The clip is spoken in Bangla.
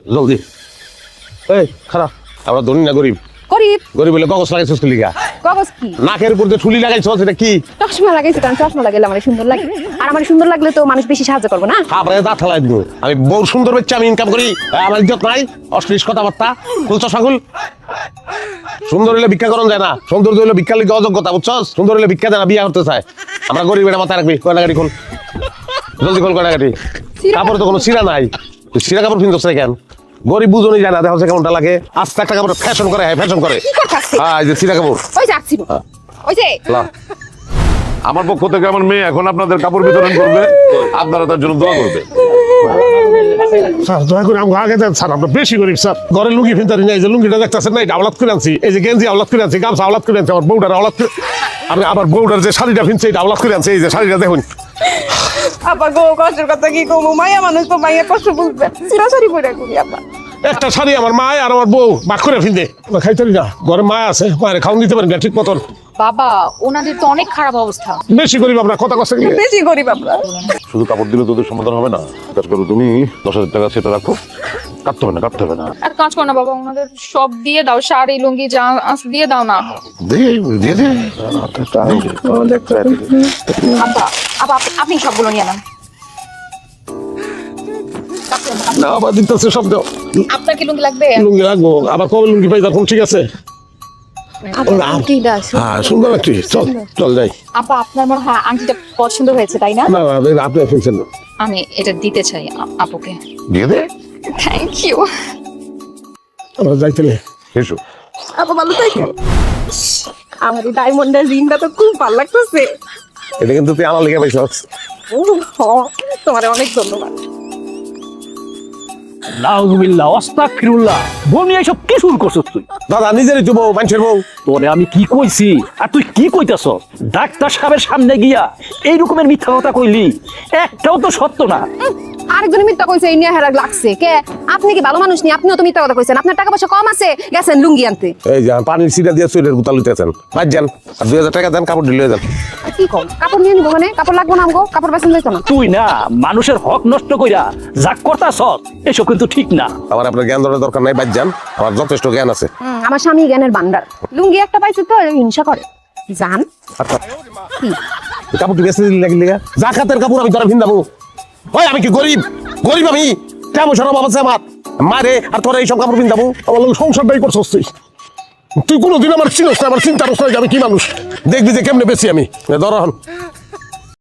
জলদি এই খারাপ আমরা ধনী না গরিব গরিব গরিব বলে কাগজ লাগাইছস কি লিগা কাগজ কি নাকের উপর যে ঠুলি লাগাইছস এটা কি চশমা লাগাইছি কারণ চশমা লাগাইলে আমার সুন্দর লাগে আর আমার সুন্দর লাগলে তো মানুষ বেশি সাহায্য করবে না তারপরে দাঁত ঠালাই দিব আমি বউ সুন্দর বাচ্চা আমি ইনকাম করি আমার ইজ্জত নাই অশ্লীল কথাবার্তা ফুল চশমাগুল সুন্দর হলে ভিক্ষা করন যায় না সৌন্দর্য হলে ভিক্ষা লিখে অযোগ্যতা বুঝছস সুন্দর হলে ভিক্ষা দেয় না বিয়া করতে চায় আমরা গরিব এটা মাথায় রাখবি কয়টা গাড়ি খোল জলদি খোল কয়টা গাড়ি কাপড় তো কোনো সিরা নাই তুই সিরা কাপড় কিনতেছ না কেন গরিব বুঝুনি যায় না দেখো কেমনটা লাগে আস্তে একটা কাপড় ফ্যাশন করে ফ্যাশন করে হ্যাঁ এই যে সিরা কাপড় ওই যে আসছি ওই যে আমার পক্ষ থেকে আমার মেয়ে এখন আপনাদের কাপড় বিতরণ করবে আপনারা তার জন্য দোয়া করবে স্যার দয়া করে আমাকে আগে দেন স্যার আমরা বেশি গরিব স্যার ঘরে লুঙ্গি ফিনতারি নাই যে লুঙ্গিটা দেখতেছেন না এটা আওলাদ করে আনছি এই যে গেঞ্জি আওলাদ করে আনছি গামছা আওলাদ করে আনছি আমার বউটার আওলাদ করে আমি আবার বউটার যে শাড়িটা ফিনছে এটা আওলাদ করে আনছি এই যে শাড়িটা দেখুন আপা গো কষ্টের কথা কি কমু মায়া মানুষ তো মাইয়া কষ্ট বুঝবে চিরাচারি করে করি আপা একটা শাড়ি আমার মা আর আমার বউ বাক করে ফিনতে খাইতারি না ঘরে মা আছে মায়ের খাওয়ান দিতে পারেন না ঠিক মতন বাবা ওনাদের তো অনেক খারাপ অবস্থা বেশি গরিব আমরা কথা কষ্ট গিয়ে বেশি গরিব আমরা শুধু কাপড় দিলে তোদের সমাধান হবে না কাজ করো তুমি 10,000 টাকা সেটা রাখো কাটতে হবে না আর কাজ করো না বাবা ওনাদের সব দিয়ে দাও শাড়ি লুঙ্গি যা আছে দিয়ে দাও না দিয়ে দে আব্বা আব্বা আপনি সবগুলো নিয়ে নেন না আবার দিতেছে শব্দ আপনার কি লুঙ্গি লাগবে লুঙ্গি রাখবো আবার কবে লুঙ্গি পাই তখন ঠিক আছে হ্যাঁ সুন্দর একটি চল চল যাই আপা আপনার মনে হয় আংটিটা পছন্দ হয়েছে তাই না না আপনি ফেলছেন না আমি এটা দিতে চাই আপুকে দিয়ে দে থ্যাংক ইউ আমরা যাইতে এসো আপা ভালো থাকি আমার এই ডায়মন্ডের রিংটা তো খুব ভালো লাগতেছে এটা কিন্তু তুই আমার লেগে পাইছস তোমার অনেক ধন্যবাদ নাউজুবিল্লাহ আস্তাগফিরুল্লাহ বনি এইসব কি শুরু করছস তুই দাদা নিজেরই তো বউ মানুষের বউ তোরে আমি কি কইছি আর তুই কি কইতাছ ডাক্তার সাহেবের সামনে গিয়া এই রকমের মিথ্যা কথা কইলি একটাও তো সত্য না আরেকজন মিথ্যা কইছে এই নিয়ে হেরা লাগছে কে আপনি কি ভালো মানুষ নি আপনিও তো মিথ্যা কথা কইছেন আপনার টাকা পয়সা কম আছে গেছেন লুঙ্গি আনতে এই যে পানির সিটা দিয়ে চুলের গুতা লইতেছেন বাদ যান আর 2000 টাকা দেন কাপড় দিলে যান কি কম কাপড় নিয়ে নিবো মানে কাপড় লাগবো না আমগো কাপড় বেচেন যাইতো না তুই না মানুষের হক নষ্ট কইরা যা করতাছ এসব কিন্তু ঠিক না আমার আপনার জ্ঞান দেওয়ার দরকার নাই বাদ যান আমার যথেষ্ট জ্ঞান আছে আমার স্বামী জ্ঞানের ভান্ডার লুঙ্গি একটা পাইছে তো হিংসা করে জান আচ্ছা কাপড় বেঁচে দিলে লাগিলে জাকাতের কাপড় আমি ধরে ভিন্দাবো ওই আমি কি গরিব গরিব আমি কেমন সরব আছে আমার মারে আর তোরা এইসব কাপড় ভিন্দাবো আমার লোক সংসারটাই করছস তুই কোনোদিন আমার চিনস না আমার চিন্তা করছ আমি কি মানুষ দেখবি যে কেমনে বেশি আমি ধর